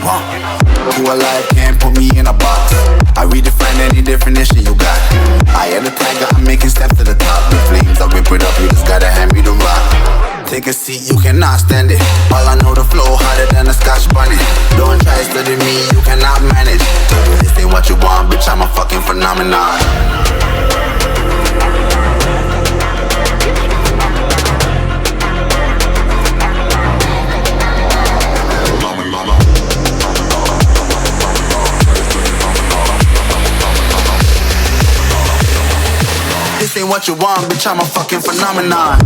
Who alive can't put me in a box. I redefine any definition you got. I am the tiger, I'm making steps to the top. The flames, I whip it up, you just gotta hand me the rock. Take a seat, you cannot stand it. All I know, the flow harder than a Scotch bunny. Don't try study me, you cannot manage. This ain't what you want, bitch, I'm a fucking phenomenon. This ain't what you want, bitch, I'm a fucking phenomenon.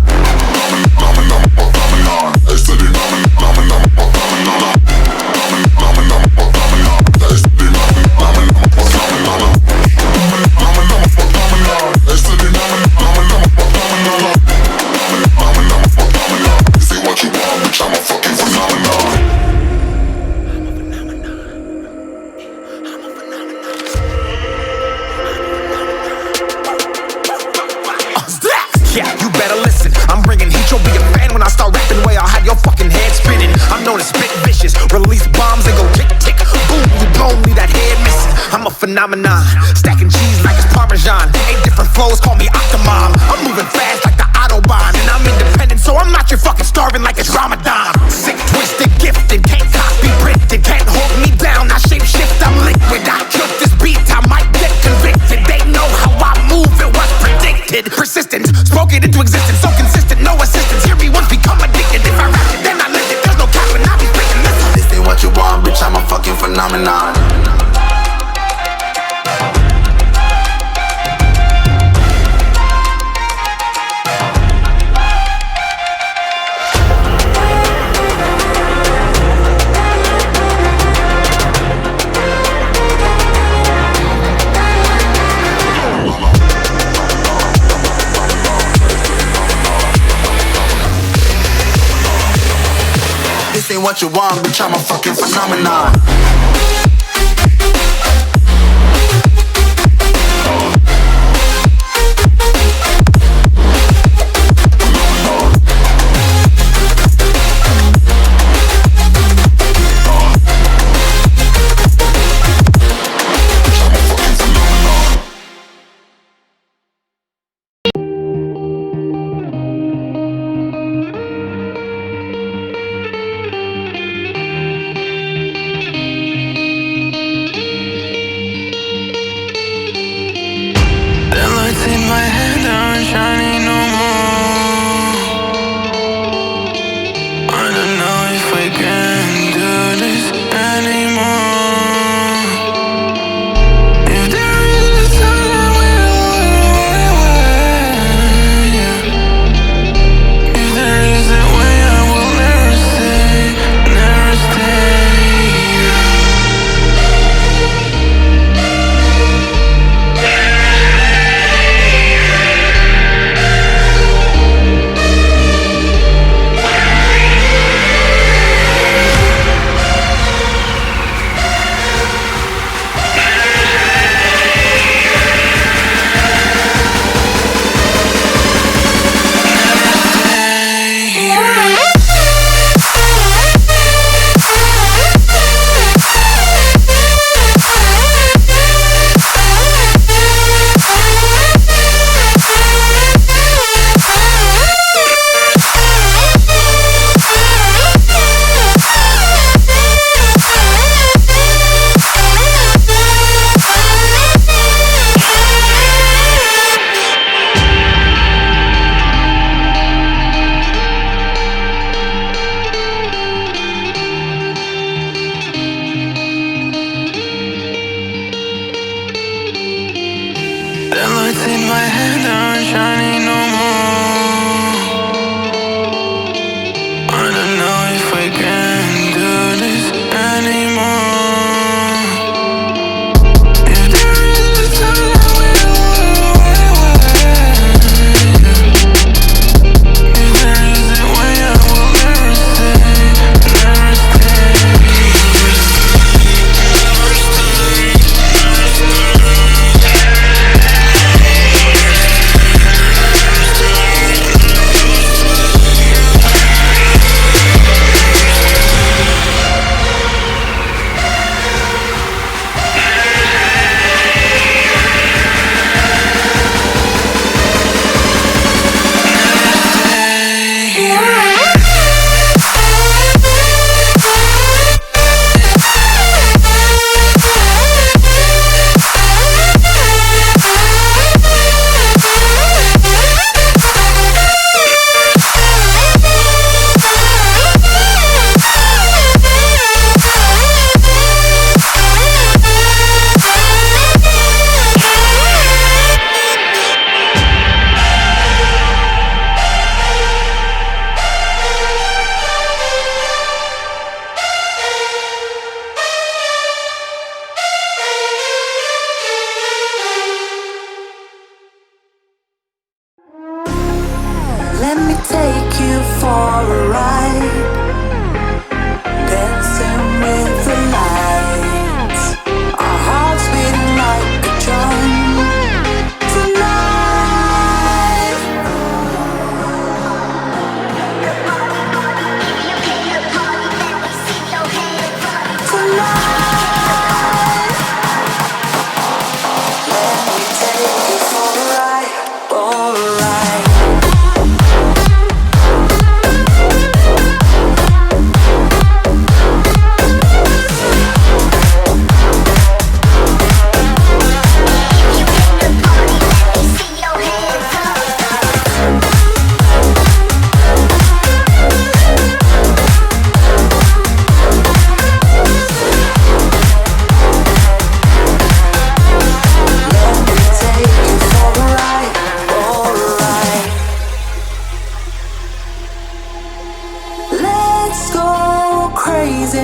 Yeah, you better listen. I'm bringing heat, you'll be a fan when I start rapping. Way I'll have your fucking head spinning. I'm known as spit vicious, release bombs and go tick tick. Boom, you blown me that head missing. I'm a phenomenon, stacking cheese like it's Parmesan. 8 different flows, call me Octomom. I'm moving fast like the Autobahn, and I'm independent, so I'm not your fucking starving like it's Ramadan. Sick, twisted, gifted, can't copy, printed, can't hold me down. I shape shift, I'm liquid. I killed this beat, I might get convicted. They know how I move, it was predicted. Persistent, spoke it into existence, so consistent, no assistance. Hear me once, become addicted. If I rap it, then I live it. There's no cap when I be speaking. Listen. This ain't what you want, bitch, I'm a fucking phenomenon. This ain't what you want, bitch, I'm a fucking phenomenon.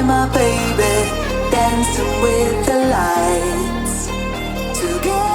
and my baby dancing with the lights together.